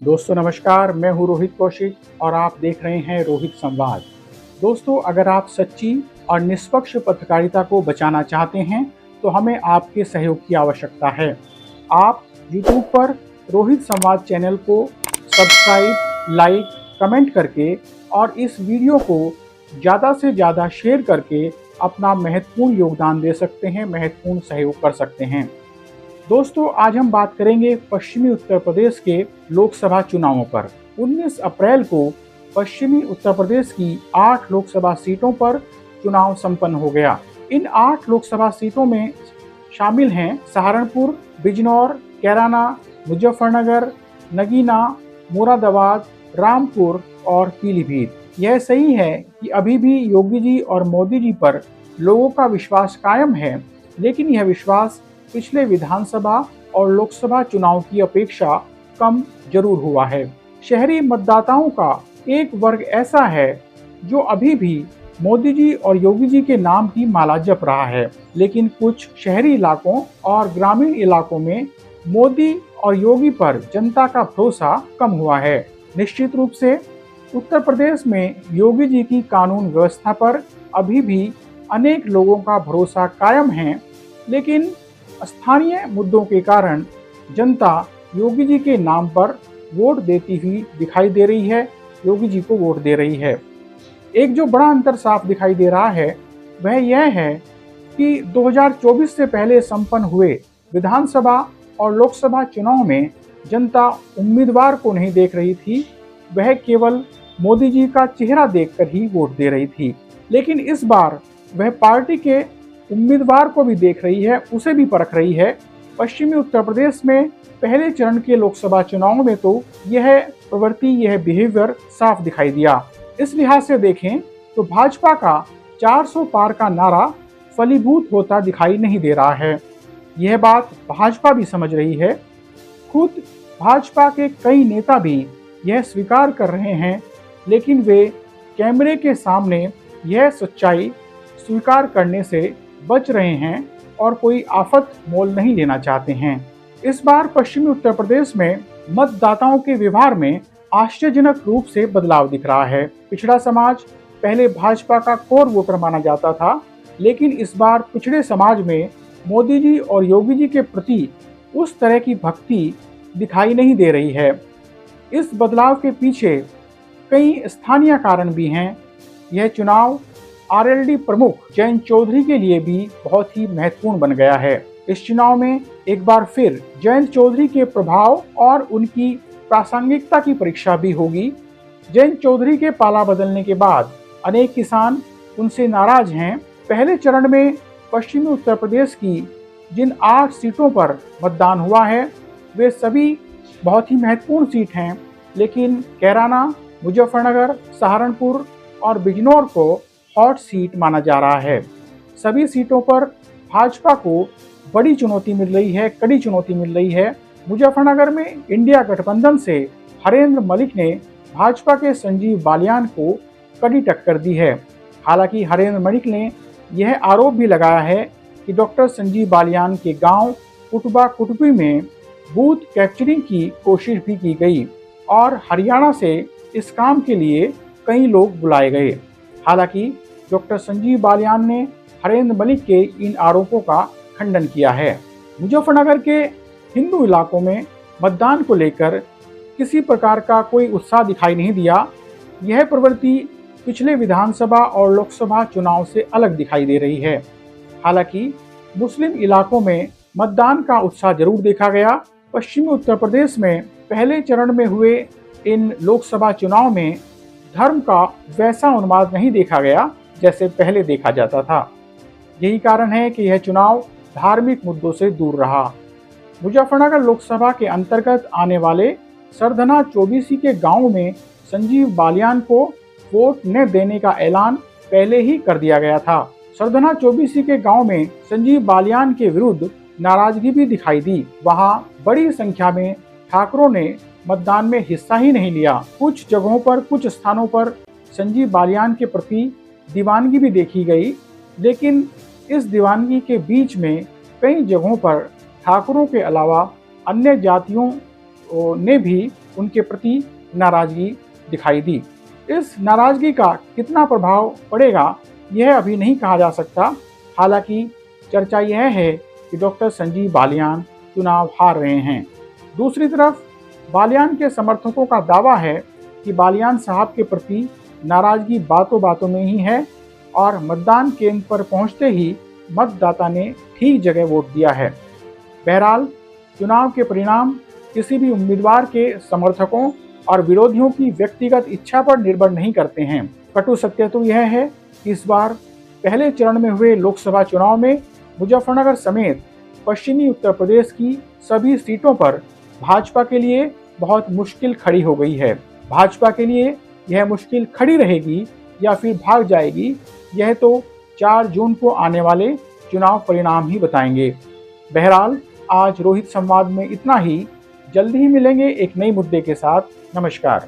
दोस्तों नमस्कार, मैं हूं रोहित कौशिक और आप देख रहे हैं रोहित संवाद। दोस्तों, अगर आप सच्ची और निष्पक्ष पत्रकारिता को बचाना चाहते हैं तो हमें आपके सहयोग की आवश्यकता है। आप YouTube पर रोहित संवाद चैनल को सब्सक्राइब, लाइक, कमेंट करके और इस वीडियो को ज़्यादा से ज़्यादा शेयर करके अपना महत्वपूर्ण योगदान दे सकते हैं, महत्वपूर्ण सहयोग कर सकते हैं। दोस्तों, आज हम बात करेंगे पश्चिमी उत्तर प्रदेश के लोकसभा चुनावों पर। 19 अप्रैल को पश्चिमी उत्तर प्रदेश की 8 लोकसभा सीटों पर चुनाव संपन्न हो गया। इन 8 लोकसभा सीटों में शामिल हैं सहारनपुर, बिजनौर, कैराना, मुजफ्फरनगर, नगीना, मुरादाबाद, रामपुर और पीलीभीत। यह सही है कि अभी भी योगी जी और मोदी जी पर लोगों का विश्वास कायम है, लेकिन यह विश्वास पिछले विधानसभा और लोकसभा चुनाव की अपेक्षा कम जरूर हुआ है। शहरी मतदाताओं का एक वर्ग ऐसा है जो अभी भी मोदी जी और योगी जी के नाम की माला जप रहा है, लेकिन कुछ शहरी इलाकों और ग्रामीण इलाकों में मोदी और योगी पर जनता का भरोसा कम हुआ है। निश्चित रूप से उत्तर प्रदेश में योगी जी की कानून व्यवस्था पर अभी भी अनेक लोगों का भरोसा कायम है, लेकिन स्थानीय मुद्दों के कारण जनता योगी जी के नाम पर वोट देती हुई दिखाई दे रही है, योगी जी को वोट दे रही है। एक जो बड़ा अंतर साफ दिखाई दे रहा है वह यह है कि 2024 से पहले संपन्न हुए विधानसभा और लोकसभा चुनाव में जनता उम्मीदवार को नहीं देख रही थी, वह केवल मोदी जी का चेहरा देखकर ही वोट दे रही थी। लेकिन इस बार वह पार्टी के उम्मीदवार को भी देख रही है, उसे भी परख रही है। पश्चिमी उत्तर प्रदेश में पहले चरण के लोकसभा चुनाव में तो यह प्रवृत्ति, यह बिहेवियर साफ दिखाई दिया। इस लिहाज से देखें तो भाजपा का 400 पार का नारा फलीभूत होता दिखाई नहीं दे रहा है। यह बात भाजपा भी समझ रही है। खुद भाजपा के कई नेता भी यह स्वीकार कर रहे हैं, लेकिन वे कैमरे के सामने यह सच्चाई स्वीकार करने से बच रहे हैं और कोई आफत मोल नहीं लेना चाहते हैं। इस बार पश्चिमी उत्तर प्रदेश में मतदाताओं के व्यवहार में आश्चर्यजनक रूप से बदलाव दिख रहा है। पिछड़ा समाज पहले भाजपा का कोर वोटर माना जाता था, लेकिन इस बार पिछड़े समाज में मोदी जी और योगी जी के प्रति उस तरह की भक्ति दिखाई नहीं दे रही है। इस बदलाव के पीछे कई स्थानीय कारण भी हैं। यह चुनाव आरएलडी प्रमुख जयंत चौधरी के लिए भी बहुत ही महत्वपूर्ण बन गया है। इस चुनाव में एक बार फिर जयंत चौधरी के प्रभाव और उनकी प्रासंगिकता की परीक्षा भी होगी। जयंत चौधरी के पाला बदलने के बाद अनेक किसान उनसे नाराज हैं। पहले चरण में पश्चिमी उत्तर प्रदेश की जिन 8 सीटों पर मतदान हुआ है वे सभी बहुत ही महत्वपूर्ण सीट हैं, लेकिन कैराना, मुजफ्फरनगर, सहारनपुर और बिजनौर को हॉट सीट माना जा रहा है। सभी सीटों पर भाजपा को बड़ी चुनौती मिल रही है, कड़ी चुनौती मिल रही है। मुजफ्फरनगर में इंडिया गठबंधन से हरेंद्र मलिक ने भाजपा के संजीव बालियान को कड़ी टक्कर दी है। हालांकि हरेंद्र मलिक ने यह आरोप भी लगाया है कि डॉक्टर संजीव बालियान के गांव कुटुबा कुटुबी में बूथ कैप्चरिंग की कोशिश भी की गई और हरियाणा से इस काम के लिए कई लोग बुलाए गए। हालांकि डॉक्टर संजीव बालियान ने हरेंद्र मलिक के इन आरोपों का खंडन किया है। मुजफ्फरनगर के हिंदू इलाकों में मतदान को लेकर किसी प्रकार का कोई उत्साह दिखाई नहीं दिया। यह प्रवृत्ति पिछले विधानसभा और लोकसभा चुनाव से अलग दिखाई दे रही है। हालांकि मुस्लिम इलाकों में मतदान का उत्साह जरूर देखा गया। पश्चिमी उत्तर प्रदेश में पहले चरण में हुए इन लोकसभा चुनाव में धर्म का वैसा उन्माद नहीं देखा गया जैसे पहले देखा जाता था। यही कारण है कि यह चुनाव धार्मिक मुद्दों से दूर रहा। मुजफ्फरनगर लोकसभा के अंतर्गत आने वाले सरधना चौबीसी के गांव में संजीव बालियान को वोट न देने का ऐलान पहले ही कर दिया गया था। सरधना चौबीसी के गांव में संजीव बालियान के विरुद्ध नाराजगी भी दिखाई दी। वहां बड़ी संख्या में ठाकरों ने मतदान में हिस्सा ही नहीं लिया। कुछ जगहों पर, कुछ स्थानों पर संजीव बालियान के प्रति दीवानगी भी देखी गई, लेकिन इस दीवानगी के बीच में कई जगहों पर ठाकुरों के अलावा अन्य जातियों ने भी उनके प्रति नाराजगी दिखाई दी। इस नाराजगी का कितना प्रभाव पड़ेगा यह अभी नहीं कहा जा सकता। हालांकि चर्चा यह है कि डॉक्टर संजीव बालियान चुनाव हार रहे हैं। दूसरी तरफ बालियान के समर्थकों का दावा है कि बालियान साहब के प्रति नाराजगी बातों बातों में ही है और मतदान केंद्र पर पहुंचते ही मतदाता ने ठीक जगह वोट दिया है। बहरहाल चुनाव के परिणाम किसी भी उम्मीदवार के समर्थकों और विरोधियों की व्यक्तिगत इच्छा पर निर्भर नहीं करते हैं। कटु सत्य तो यह है कि इस बार पहले चरण में हुए लोकसभा चुनाव में मुजफ्फरनगर समेत पश्चिमी उत्तर प्रदेश की सभी सीटों पर भाजपा के लिए बहुत मुश्किल खड़ी हो गई है। भाजपा के लिए यह मुश्किल खड़ी रहेगी या फिर भाग जाएगी, यह तो 4 जून को आने वाले चुनाव परिणाम ही बताएंगे। बहरहाल आज रोहित संवाद में इतना ही। जल्दी ही मिलेंगे एक नए मुद्दे के साथ। नमस्कार।